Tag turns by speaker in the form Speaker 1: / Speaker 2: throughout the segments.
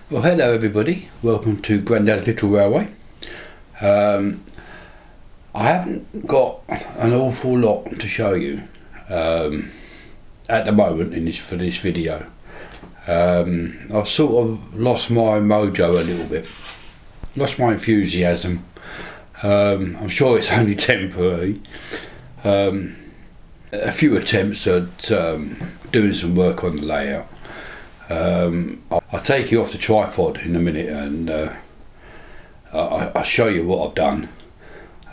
Speaker 1: Well, hello everybody, welcome to Grandad's Little Railway. I haven't got an awful lot to show you at the moment for this video. I've sort of lost my mojo a little bit, lost my enthusiasm. I'm sure it's only temporary. A few attempts at doing some work on the layout. I'll take you off the tripod in a minute and I'll show you what I've done.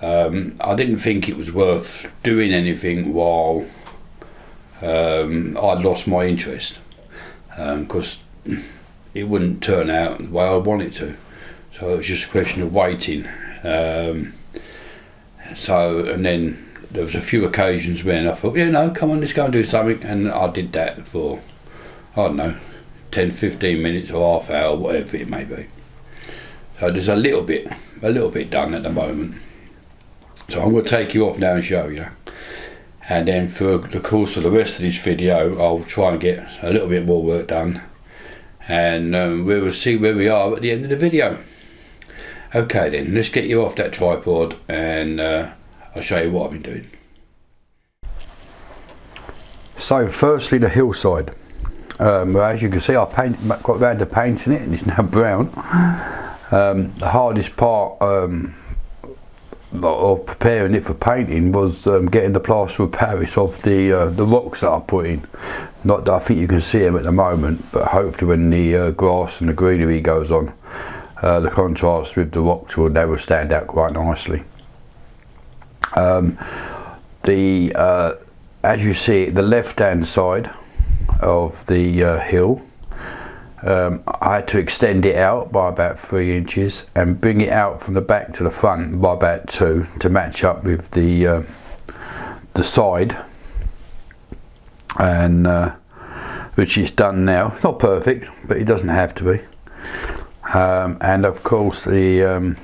Speaker 1: I didn't think it was worth doing anything while I'd lost my interest, because it wouldn't turn out the way I wanted it to. So it was just a question of waiting. And then there was a few occasions when I thought, come on, let's go and do something, and I did that for, I don't know, 10-15 minutes or half hour, whatever it may be. So there's a little bit done at the moment. So I'm going to take you off now and show you, and then for the course of the rest of this video I'll try and get a little bit more work done, and we will see where we are at the end of the video. Okay then, let's get you off that tripod and I'll show you what I've been doing. So firstly, the hillside. As you can see, I got round to painting it and it's now brown. The hardest part of preparing it for painting was getting the plaster of Paris off the rocks that I put in. Not that I think you can see them at the moment, but hopefully when the grass and the greenery goes on, the contrast with the rocks will stand out quite nicely. As you see, the left hand side of the hill, I had to extend it out by about 3 inches and bring it out from the back to the front by about 2 to match up with the side, and which is done now. It's not perfect, but it doesn't have to be. And of course the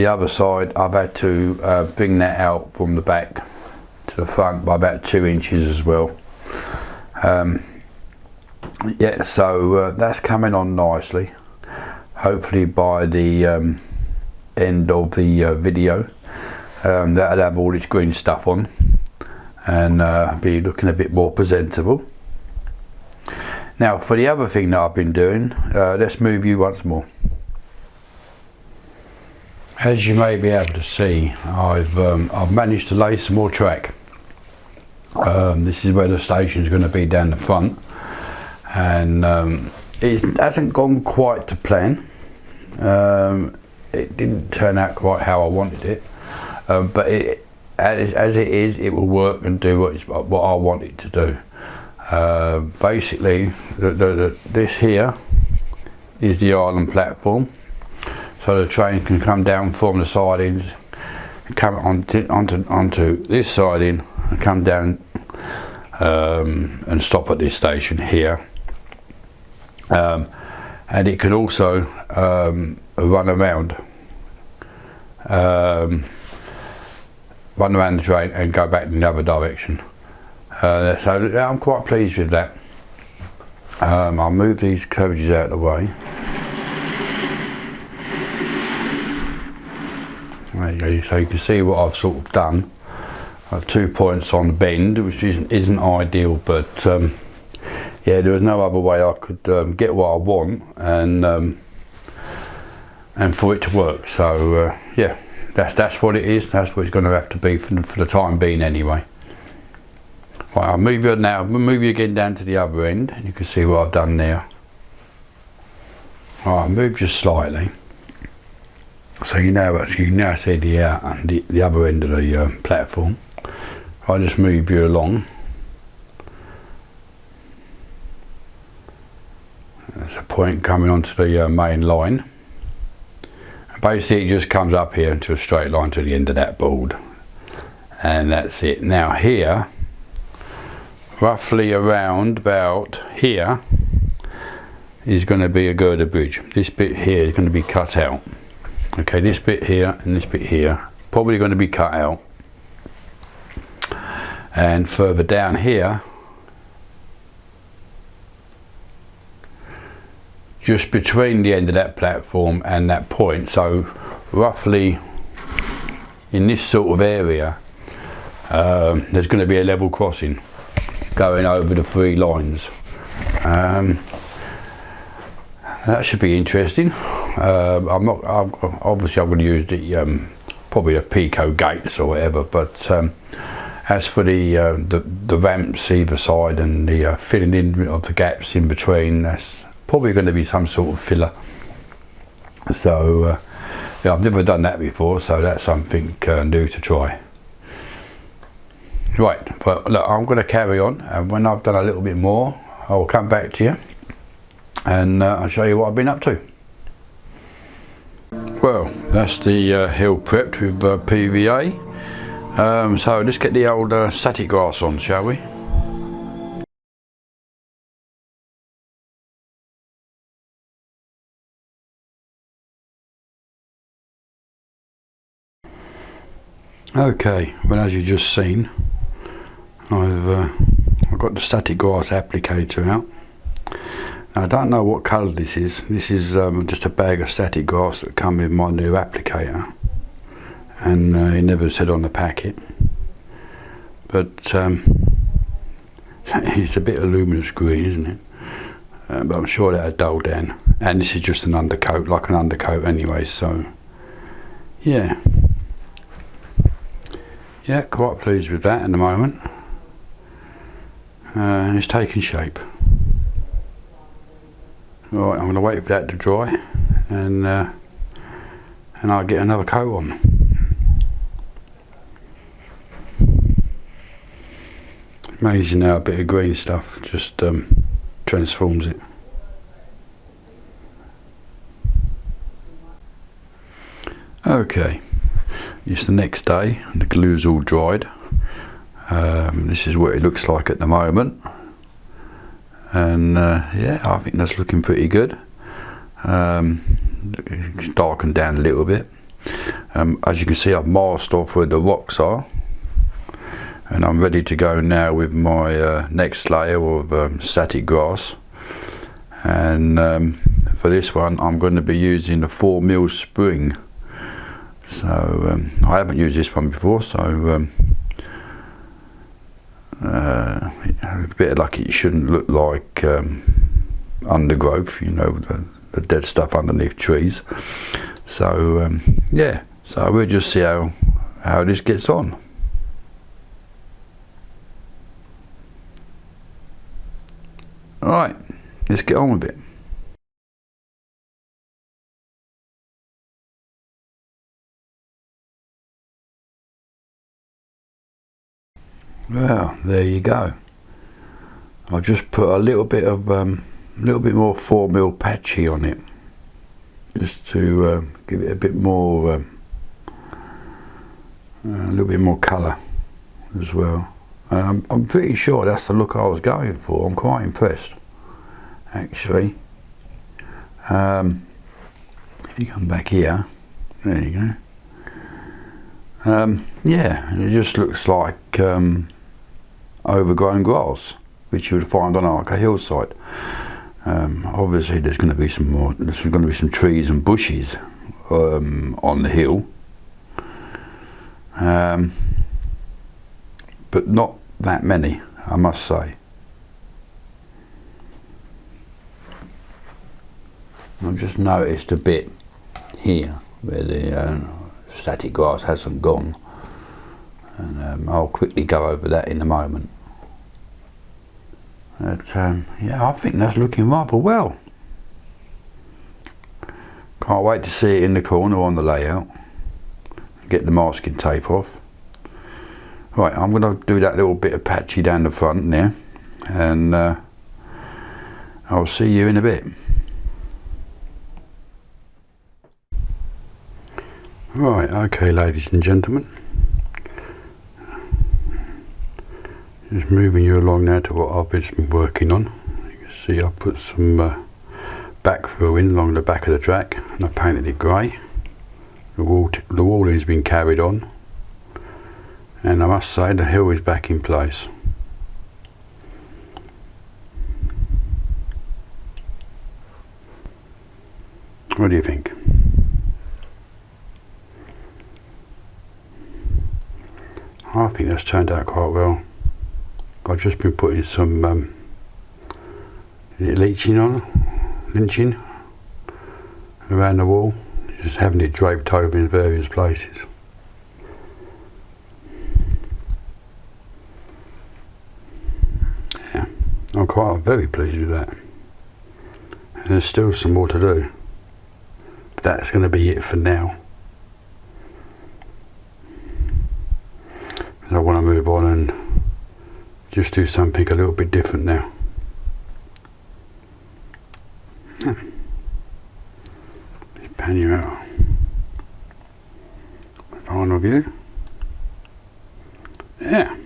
Speaker 1: other side, I've had to bring that out from the back to the front by about 2 inches as well. Yeah, so that's coming on nicely. Hopefully by the end of the video, that'll have all its green stuff on and be looking a bit more presentable. Now for the other thing that I've been doing, let's move you once more. As you may be able to see, I've managed to lay some more track. This is where the station is going to be down the front, and it hasn't gone quite to plan. It didn't turn out quite how I wanted it, but as it is, it will work and do what I want it to do. Basically, this here is the island platform, so the train can come down from the sidings, come onto this siding and come down and stop at this station here. And it can also run around the train and go back in the other direction. So I'm quite pleased with that. I'll move these coaches out of the way. There you go, so you can see what I've sort of done. I have 2 points on the bend, which isn't ideal, but yeah, there was no other way I could get what I want and for it to work. So yeah, that's what it is. That's what it's going to have to be for the time being anyway. Right, I'll move you now. We'll move you again down to the other end, and you can see what I've done there. Right, I'll move just slightly, so you now see the other end of the platform. I'll just move you along. There's a point coming onto the main line. Basically, it just comes up here into a straight line to the end of that board, and that's it. Now here, roughly around about here, is going to be a girder bridge. This bit here is going to be cut out. Okay, this bit here and this bit here probably going to be cut out, and further down here just between the end of that platform and that point, so roughly in this sort of area, there's going to be a level crossing going over the 3 lines. That should be interesting. Obviously I'm going to use the probably the Pico gates or whatever, but as for the ramps either side and the filling in of the gaps in between, that's probably going to be some sort of filler. So yeah, I've never done that before, so that's something new to try. Right, but look, I'm going to carry on, and when I've done a little bit more, I'll come back to you and I'll show you what I've been up to. Well, that's the hill prepped with PVA. So let's get the old static grass on, shall we? Okay, well, as you've just seen, I've got the static grass applicator out. Now, I don't know what colour this is. This is just a bag of static grass that come with my new applicator, and it never said on the packet, but it's a bit of luminous green, isn't it? But I'm sure that'll dull down, and this is just an undercoat, like an undercoat anyway, so yeah, quite pleased with that at the moment. And it's taking shape. Right, I'm going to wait for that to dry, and I'll get another coat on. Amazing how a bit of green stuff just transforms it. Okay, it's the next day, the glue's all dried. This is what it looks like at the moment, and yeah, I think that's looking pretty good. It's darkened down a little bit. As you can see, I've masked off where the rocks are, and I'm ready to go now with my next layer of static grass. And for this one, I'm going to be using the 4mm spring. So I haven't used this one before, so with a bit of luck, it shouldn't look like undergrowth, you know, the dead stuff underneath trees. So yeah, so we'll just see how this gets on. Alright, let's get on with it. Well, there you go. I've just put a little bit of more 4mm patchy on it, just to give it a bit more, a little bit more colour as well. And I'm pretty sure that's the look I was going for. I'm quite impressed, actually. If you come back here, there you go. Yeah, it just looks like overgrown grass, which you would find on like a hillside. Obviously there's going to be some more, there's going to be some trees and bushes on the hill, but not that many, I must say. I've just noticed a bit here where the static grass hasn't gone, and I'll quickly go over that in a moment. But yeah, I think that's looking rather well. Can't wait to see it in the corner on the layout. Get the masking tape off. Right, I'm going to do that little bit of patchy down the front there, and I'll see you in a bit. Right, okay, ladies and gentlemen, just moving you along now to what I've been working on. You can see I put some backfill in along the back of the track, and I painted it grey. The walling has been carried on, and I must say the hill is back in place. What do you think? I think that's turned out quite well. I've just been putting some lynching around the wall, just having it draped over in various places. Yeah, I'm very pleased with that. And there's still some more to do, but that's going to be it for now. I want to move on and just do something a little bit different now. Just pan you out. Final view. Yeah.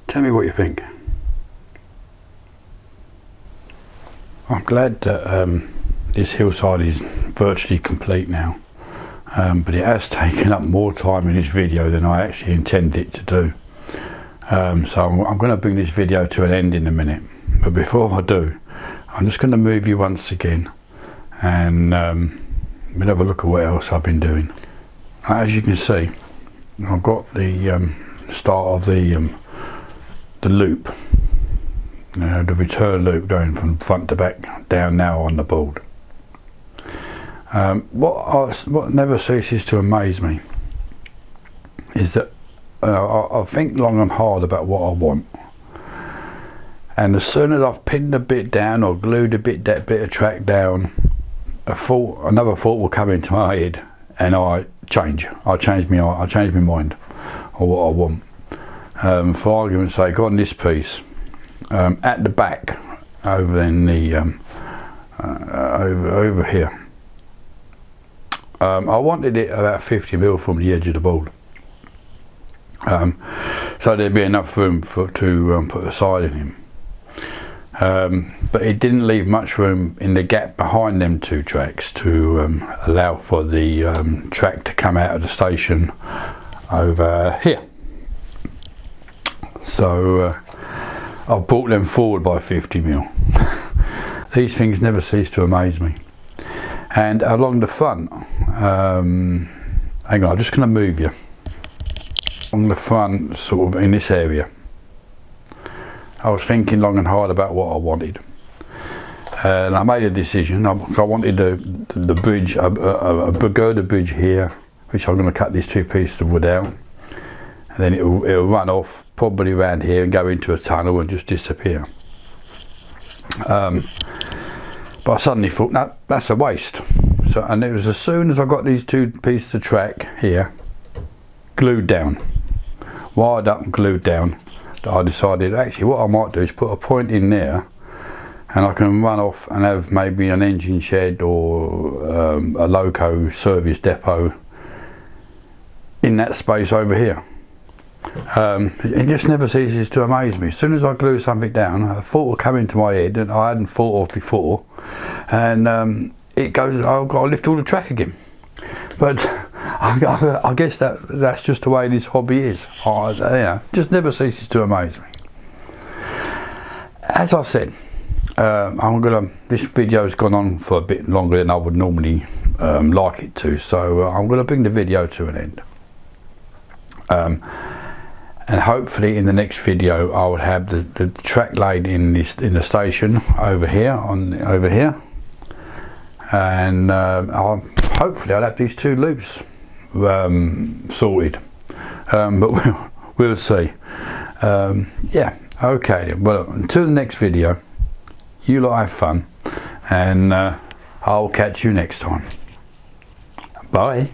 Speaker 1: Tell me what you think. I'm glad that this hillside is virtually complete now. But it has taken up more time in this video than I actually intended it to do. So I'm going to bring this video to an end in a minute. But before I do, I'm just going to move you once again and we'll have a look at what else I've been doing. As you can see, I've got the start of the loop, the return loop going from front to back down now on the board. What never ceases to amaze me is that I think long and hard about what I want, and as soon as I've pinned a bit down or glued that bit of track down, another thought will come into my head, and I change my mind on what I want. For argument's sake, on this piece, at the back, over in the over here. I wanted it about 50mm from the edge of the board, so there'd be enough room to put a siding in. But it didn't leave much room in the gap behind them two tracks to allow for the track to come out of the station over here. So I've brought them forward by 50mm. These things never cease to amaze me. And along the front, hang on, I'm just going to move you. On the front, sort of in this area, I was thinking long and hard about what I wanted. And I made a decision. I wanted the bridge, a girder bridge here, which I'm going to cut these two pieces of wood out. And then it'll run off probably around here and go into a tunnel and just disappear. But I suddenly thought, no, that's a waste. So, and it was as soon as I got these two pieces of track here glued down, wired up and glued down, that I decided actually what I might do is put a point in there, and I can run off and have maybe an engine shed or a loco service depot in that space over here. It just never ceases to amaze me. As soon as I glue something down, a thought will come into my head that I hadn't thought of before, and it goes, I've got to lift all the track again. But I guess that's just the way this hobby is. Just never ceases to amaze me. As I said, this video's gone on for a bit longer than I would normally like it to, so I'm going to bring the video to an end. And hopefully in the next video I would have the track laid in the station over here, and hopefully I'll have these two loops sorted, but we'll see. Yeah, okay then. Well, until the next video, you lot have fun, and I'll catch you next time. Bye.